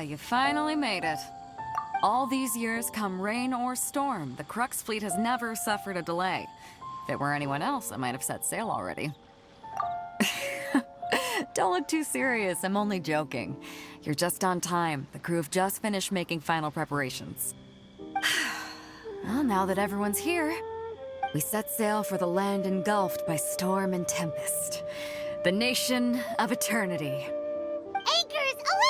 You finally made it. All these years, come rain or storm, the Crux fleet has never suffered a delay. If it were anyone else, I might have set sail already. Don't look too serious, I'm only joking. You're just on time. The crew have just finished making final preparations. Well, now that everyone's here, we set sail for the land engulfed by storm and tempest. The nation of eternity. Anchors away!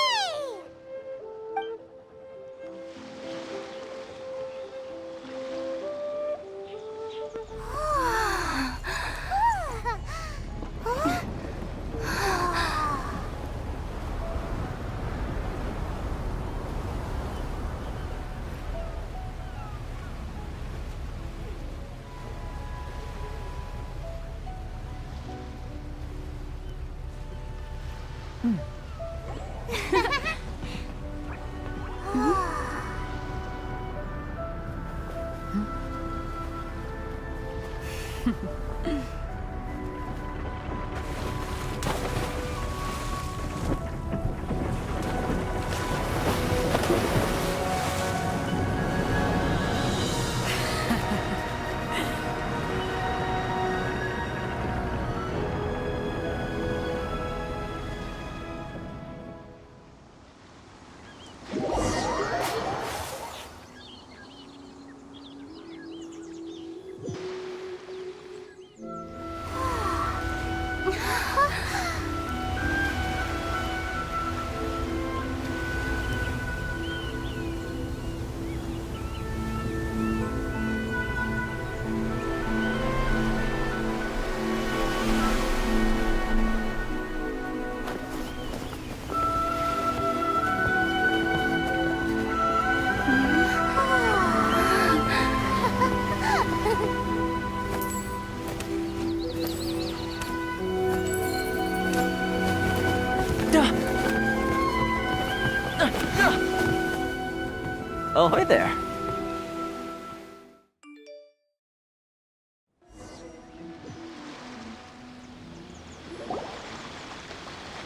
Ahoy there.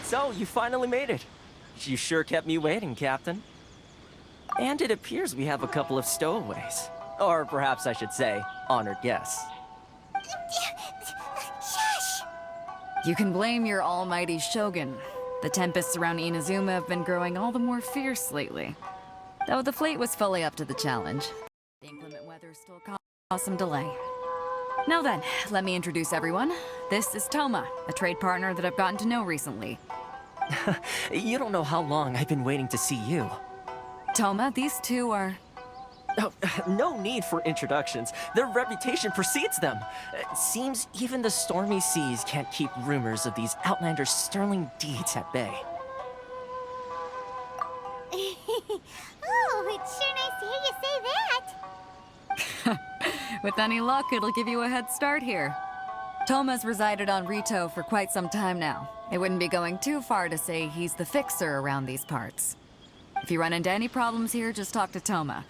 So, you finally made it. You sure kept me waiting, Captain. And it appears we have a couple of stowaways. Or perhaps I should say, honored guests. Shush! You can blame your almighty Shogun. The tempests around Inazuma have been growing all the more fierce lately. Though the fleet was fully up to the challenge, the inclement weather still caused some delay. Now then, let me introduce everyone. This is Toma, a trade partner that I've gotten to know recently. You don't know how long I've been waiting to see you. Toma, these two are... Oh, no need for introductions. Their reputation precedes them. It seems even the stormy seas can't keep rumors of these Outlanders' sterling deeds at bay. Oh, it's sure nice to hear you say that. With any luck, it'll give you a head start here. Toma's resided on Rito for quite some time now. It wouldn't be going too far to say he's the fixer around these parts. If you run into any problems here, just talk to Toma.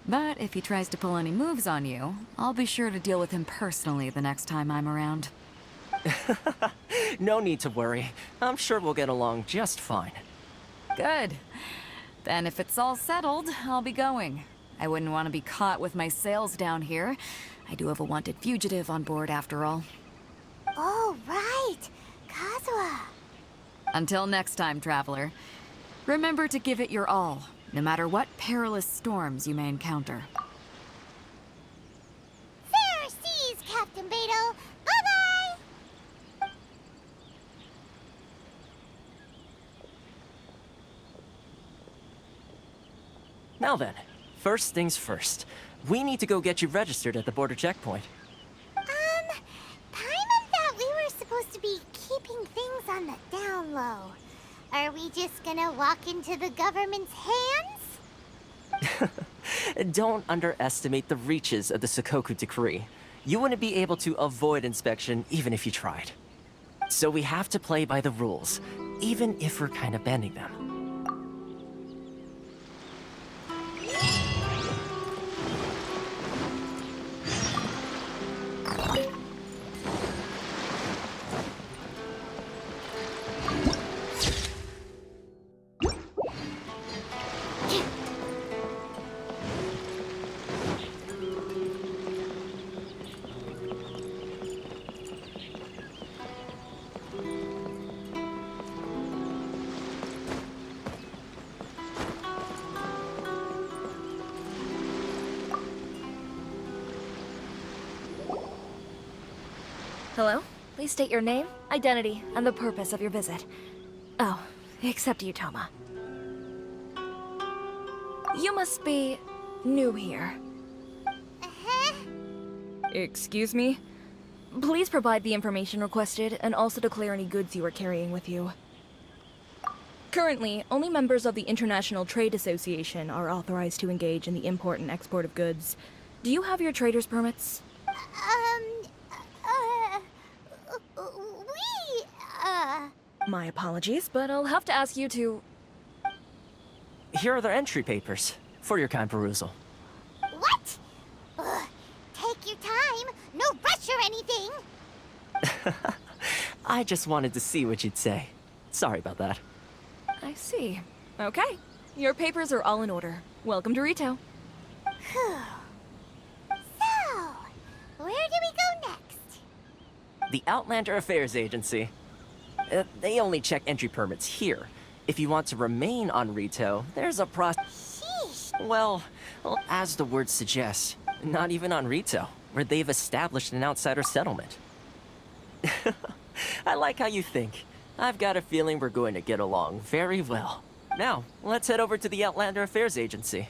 But if he tries to pull any moves on you, I'll be sure to deal with him personally the next time I'm around. No need to worry. I'm sure we'll get along just fine. Good. Then if it's all settled, I'll be going. I wouldn't want to be caught with my sails down here. I do have a wanted fugitive on board after all. Oh, right. Kazuha. Until next time, traveler. Remember to give it your all, no matter what perilous storms you may encounter. Fair seas, Captain Beidou. Bye-bye! Now then, first things first. We need to go get you registered at the border checkpoint. Paimon thought we were supposed to be keeping things on the down low. Are we just gonna walk into the government's hands? Don't underestimate the reaches of the Sakoku Decree. You wouldn't be able to avoid inspection even if you tried. So we have to play by the rules, even if we're kind of bending them. Hello? Please state your name, identity, and the purpose of your visit. Oh, except you, Toma. You must be new here. Uh-huh. Excuse me? Please provide the information requested and also declare any goods you are carrying with you. Currently, only members of the International Trade Association are authorized to engage in the import and export of goods. Do you have your trader's permits? We, My apologies, but I'll have to ask you to... Here are their entry papers, for your kind perusal. what? Take your time. No rush or anything. I just wanted to see what you'd say. Sorry about that. I see. Okay. Your papers are all in order. Welcome to Rito. Whew. So, where do we go next? The Outlander Affairs Agency. They only check entry permits here. If you want to remain on Rito, there's a process. Sheesh. Well, as the word suggests, not even on Rito, where they've established an outsider settlement. I like how you think. I've got a feeling we're going to get along very well. Now, let's head over to the Outlander Affairs Agency.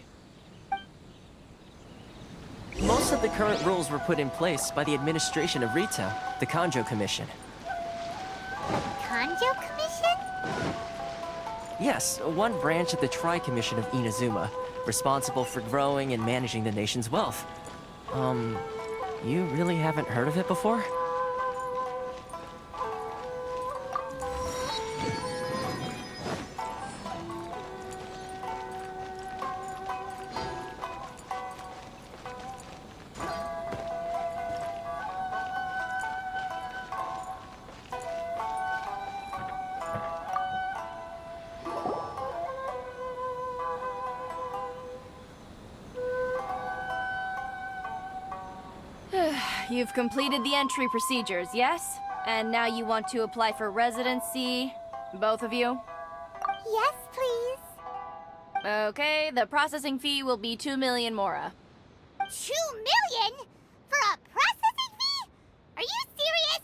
Most of the current rules were put in place by the administration of Rito, the Kanjo Commission. Kanjo Commission? Yes, one branch of the Tri-Commission of Inazuma, responsible for growing and managing the nation's wealth. You really haven't heard of it before? You've completed the entry procedures, yes? And now you want to apply for residency? Both of you? Yes, please. Okay, the processing fee will be 2 million mora. 2 million? For a processing fee? Are you serious?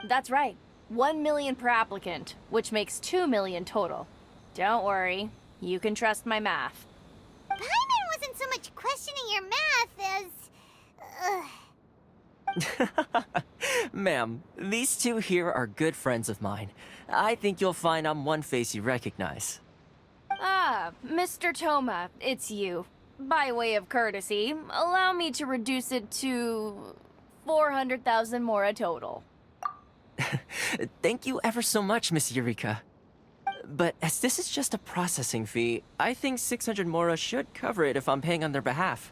That's right. 1 million per applicant, which makes 2 million total. Don't worry, you can trust my math. Paimon wasn't so much questioning your math as... Ma'am, these two here are good friends of mine. I think you'll find I'm one face you recognize. Ah, Mr. Toma, it's you. By way of courtesy, allow me to reduce it to 400,000 mora total. Thank you ever so much, Miss Eureka. But as this is just a processing fee, I think 600 mora should cover it if I'm paying on their behalf.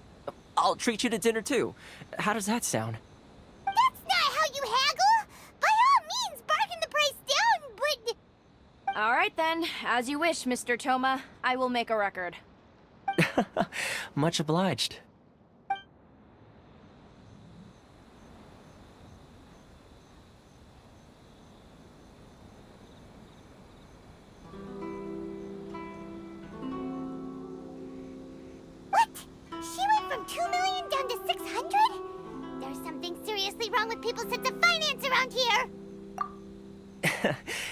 I'll treat you to dinner too. How does that sound? That's not how you haggle! By all means, bargain the price down, but... All right then, as you wish, Mr. Toma. I will make a record. Much obliged. What? She went from 2 million down to 600? There's something seriously wrong with people's sense of finance around here!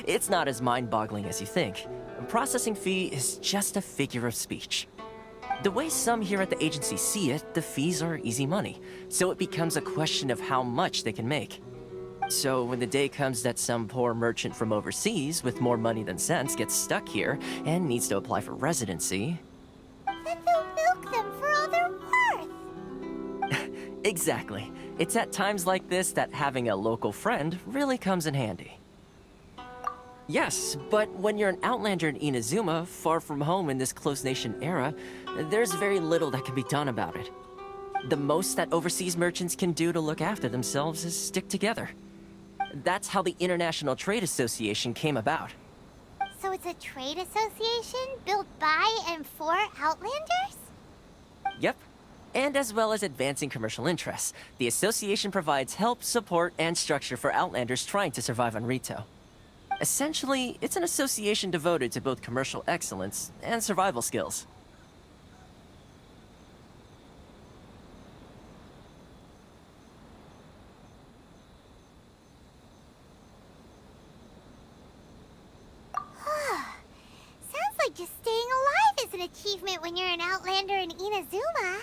It's not as mind-boggling as you think. A processing fee is just a figure of speech. The way some here at the agency see it, the fees are easy money, so it becomes a question of how much they can make. So when the day comes that some poor merchant from overseas with more money than sense gets stuck here and needs to apply for residency... Then they'll milk them for all they're worth! Exactly. It's at times like this that having a local friend really comes in handy. Yes, but when you're an outlander in Inazuma, far from home in this closed nation era, there's very little that can be done about it. The most that overseas merchants can do to look after themselves is stick together. That's how the International Trade Association came about. So it's a trade association built by and for Outlanders? Yep. And as well as advancing commercial interests, the association provides help, support, and structure for Outlanders trying to survive on Rito. Essentially, it's an association devoted to both commercial excellence and survival skills. achievement when you're an Outlander in Inazuma.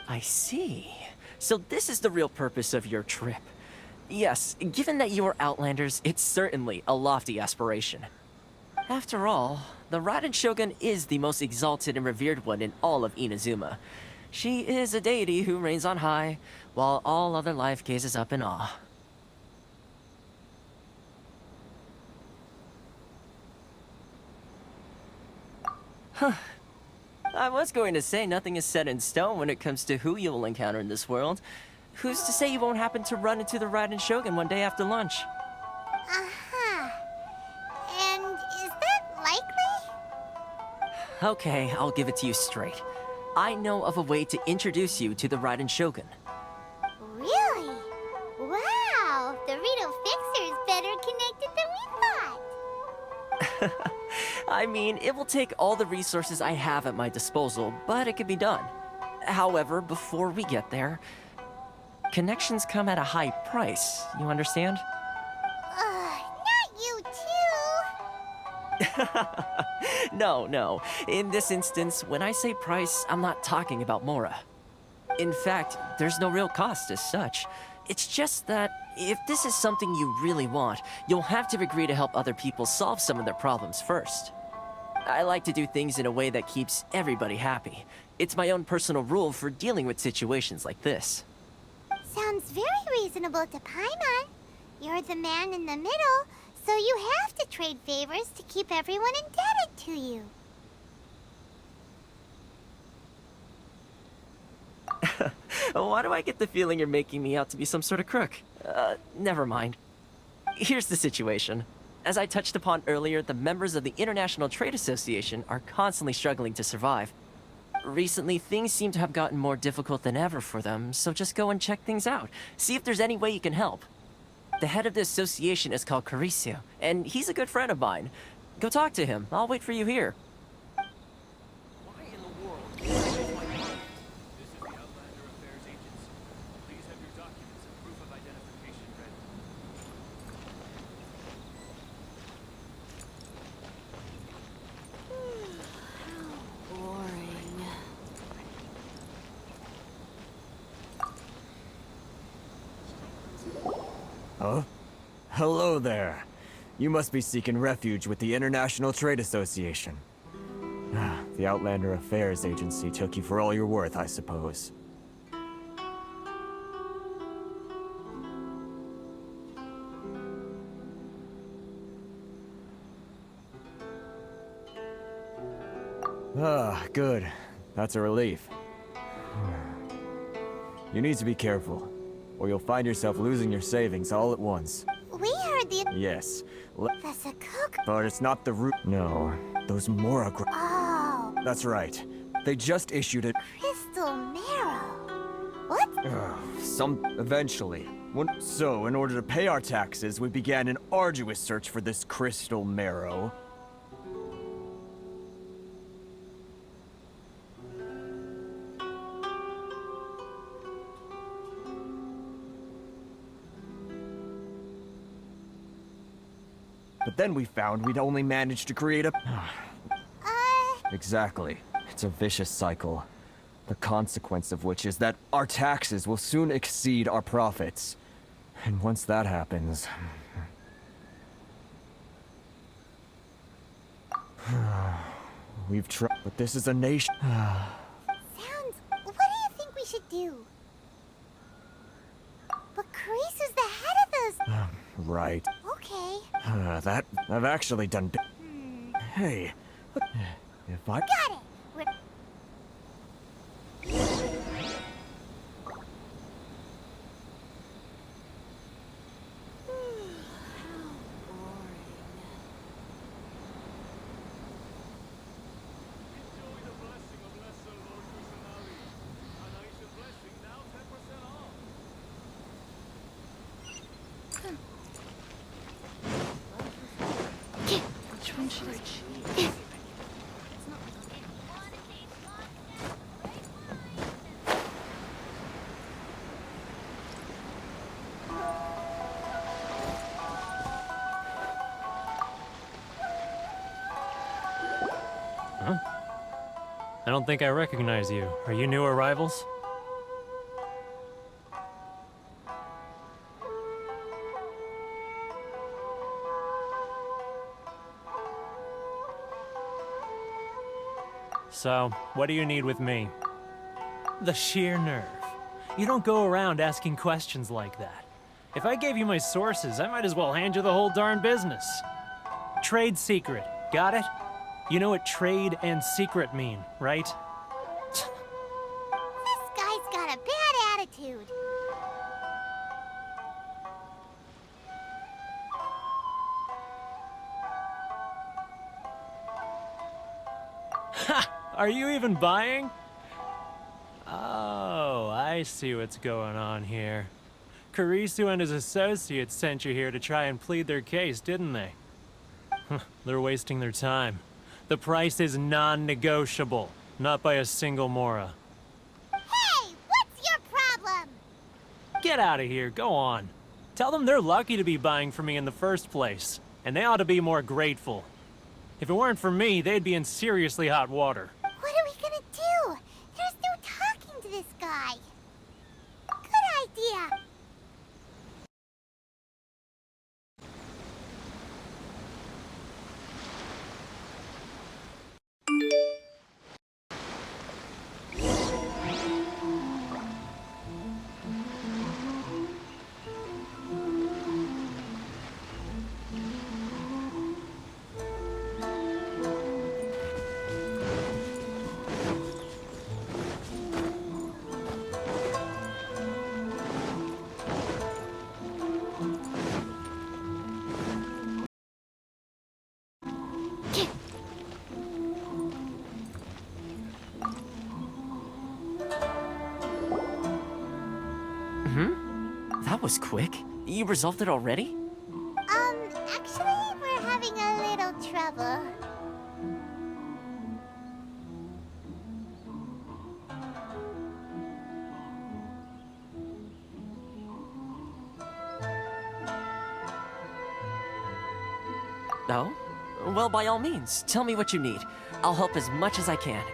I see. So this is the real purpose of your trip. Yes, given that you are Outlanders, it's certainly a lofty aspiration. After all, the Raiden Shogun is the most exalted and revered one in all of Inazuma. She is a deity who reigns on high, while all other life gazes up in awe. Huh. I was going to say nothing is set in stone when it comes to who you will encounter in this world. Who's to say you won't happen to run into the Raiden Shogun one day after lunch? Uh-huh. And is that likely? Okay, I'll give it to you straight. I know of a way to introduce you to the Raiden Shogun. Really? Wow, the Rito Fixer is better connected than we thought. I mean, it will take all the resources I have at my disposal, but it can be done. However, before we get there, connections come at a high price, you understand? Not you too. No. In this instance, when I say price, I'm not talking about Mora. In fact, there's no real cost as such. It's just that if this is something you really want, you'll have to agree to help other people solve some of their problems first. I like to do things in a way that keeps everybody happy. It's my own personal rule for dealing with situations like this. Sounds very reasonable to Paimon. You're the man in the middle, so you have to trade favors to keep everyone indebted to you. Why do I get the feeling you're making me out to be some sort of crook? Never mind. Here's the situation. As I touched upon earlier, the members of the International Trade Association are constantly struggling to survive. Recently, things seem to have gotten more difficult than ever for them, so just go and check things out. See if there's any way you can help. The head of the association is called Carisio, and he's a good friend of mine. Go talk to him. I'll wait for you here. Why in the world? This is the Outlander Affairs Agency. Please have your documents and proof of identification ready. Huh? Hello there. You must be seeking refuge with the International Trade Association. The Outlander Affairs Agency took you for all you're worth, I suppose. Ah, good. That's a relief. You need to be careful, or you'll find yourself losing your savings all at once. We heard the Yes, the Sakoku. but it's not the root. No, those Mora. Oh, That's right. They just issued it. Crystal Marrow. What? Eventually. So, in order to pay our taxes, we began an arduous search for this crystal marrow. But then we found we'd only managed to create a... Exactly. It's a vicious cycle. The consequence of which is that our taxes will soon exceed our profits. And once that happens... We've tried, but this is a nation... Sounds. What do you think we should do? But Carisu's the head of those. Right. Okay. That... I've actually done... Hey, if I... Got it. We're... Enjoy the blessing of Lesser Lord Kusanagi. An Aisha blessing now 10% off. Which one should I choose? I don't think I recognize you. Are you new arrivals? So, what do you need with me? The sheer nerve. You don't go around asking questions like that. If I gave you my sources, I might as well hand you the whole darn business. Trade secret, got it? You know what trade and secret mean, right? This guy's got a bad attitude. Ha! Are you even buying? Oh, I see what's going on here. Kurisu and his associates sent you here to try and plead their case, didn't they? They're wasting their time. The price is non-negotiable, not by a single Mora. Hey, what's your problem? Get out of here, go on. Tell them they're lucky to be buying from me in the first place, and they ought to be more grateful. If it weren't for me, they'd be in seriously hot water. What are we gonna do? There's no talking to this guy. Good idea. That was quick. You resolved it already? Actually, we're having a little trouble. No? Well, by all means, tell me what you need. I'll help as much as I can.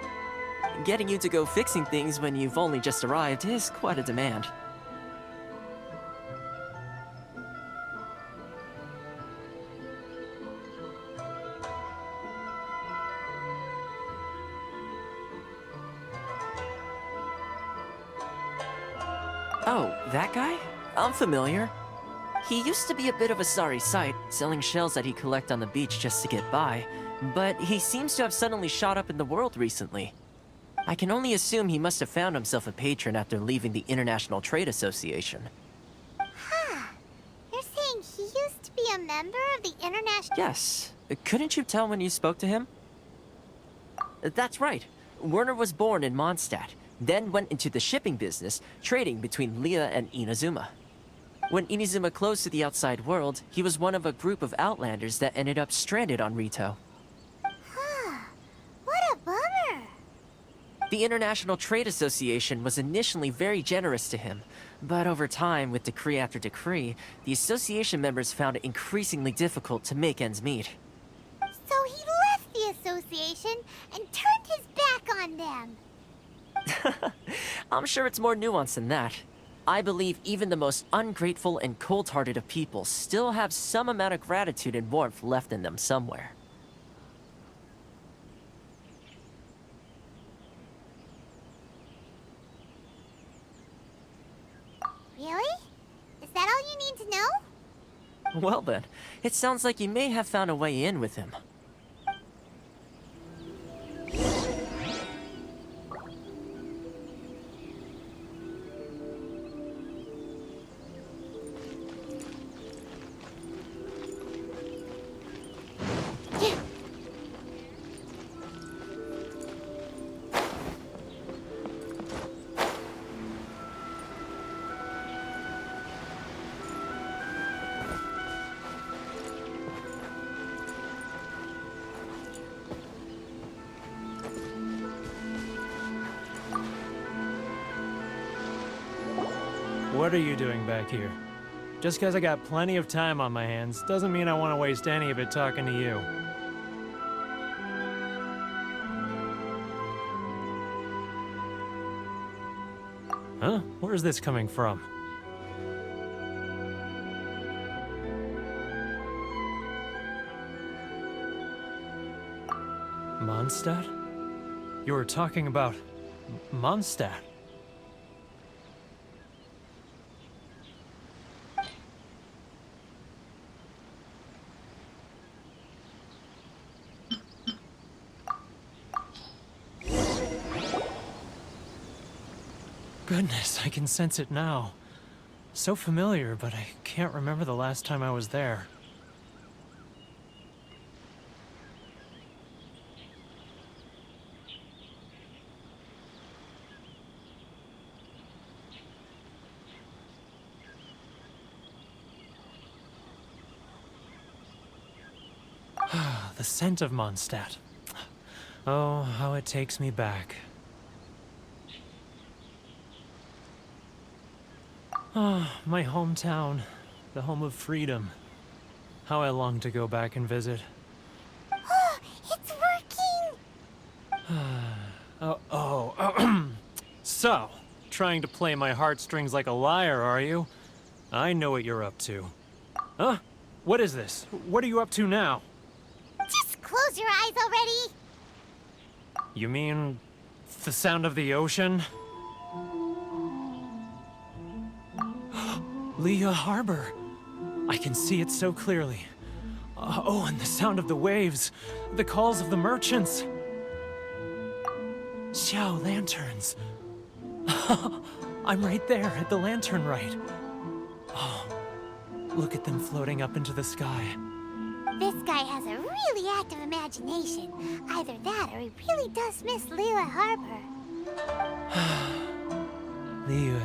Getting you to go fixing things when you've only just arrived is quite a demand. Oh, that guy? I'm familiar. He used to be a bit of a sorry sight, selling shells that he'd collect on the beach just to get by, but he seems to have suddenly shot up in the world recently. I can only assume he must have found himself a patron after leaving the International Trade Association. Huh. You're saying he used to be a member of the International... Yes. Couldn't you tell when you spoke to him? That's right. Werner was born in Mondstadt, then went into the shipping business, trading between Leah and Inazuma. When Inazuma closed to the outside world, he was one of a group of outlanders that ended up stranded on Rito. Huh. What a bummer. The International Trade Association was initially very generous to him, but over time, with decree after decree, the association members found it increasingly difficult to make ends meet. So he left the association and turned his back on them. I'm sure it's more nuanced than that. I believe even the most ungrateful and cold-hearted of people still have some amount of gratitude and warmth left in them somewhere. Really? Is that all you need to know? Well then, it sounds like you may have found a way in with him. What are you doing back here? Just because I got plenty of time on my hands doesn't mean I want to waste any of it talking to you. Huh? Where's this coming from? Mondstadt? You were talking about Mondstadt. Goodness, I can sense it now. So familiar, but I can't remember the last time I was there. The scent of Mondstadt. Oh, how it takes me back. Ah, my hometown, the home of freedom. How I long to go back and visit. Oh, it's working! So, trying to play my heartstrings like a liar, are you? I know what you're up to. Huh? What is this? What are you up to now? Just close your eyes already! You mean the sound of the ocean? Leah Harbor. I can see it so clearly. Oh, and the sound of the waves. The calls of the merchants. Xiao lanterns. I'm right there at the lantern right. Oh, look at them floating up into the sky. This guy has a really active imagination. Either that or he really does miss Liyue Harbor. Liyue.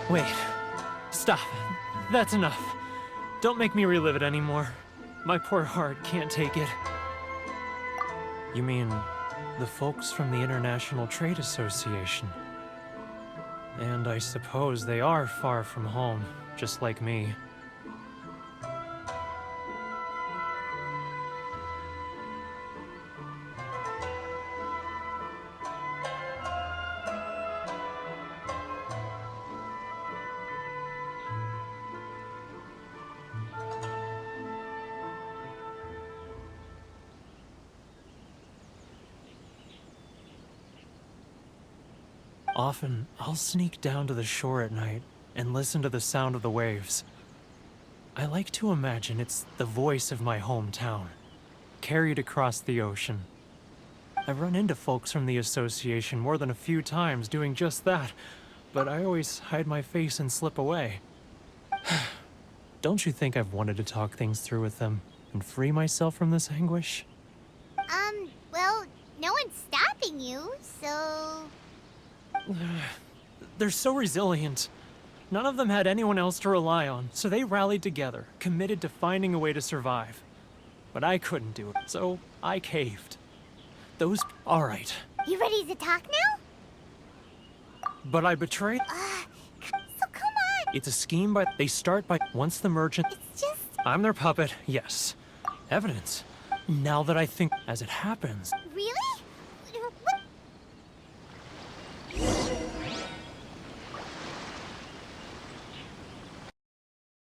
Wait. Stop. That's enough. Don't make me relive it anymore. My poor heart can't take it. You mean the folks from the International Trade Association? And I suppose they are far from home, just like me. Often, I'll sneak down to the shore at night and listen to the sound of the waves. I like to imagine it's the voice of my hometown, carried across the ocean. I've run into folks from the association more than a few times doing just that, but I always hide my face and slip away. Don't you think I've wanted to talk things through with them and free myself from this anguish? Well, no one's stopping you, so... They're so resilient. None of them had anyone else to rely on, so they rallied together, committed to finding a way to survive. But I couldn't do it, so I caved. All right. You ready to talk now? But I betrayed... So come on! It's a scheme, but they start by... Once the merchant... It's just... I'm their puppet, yes. Evidence. Now that I think as it happens... Really?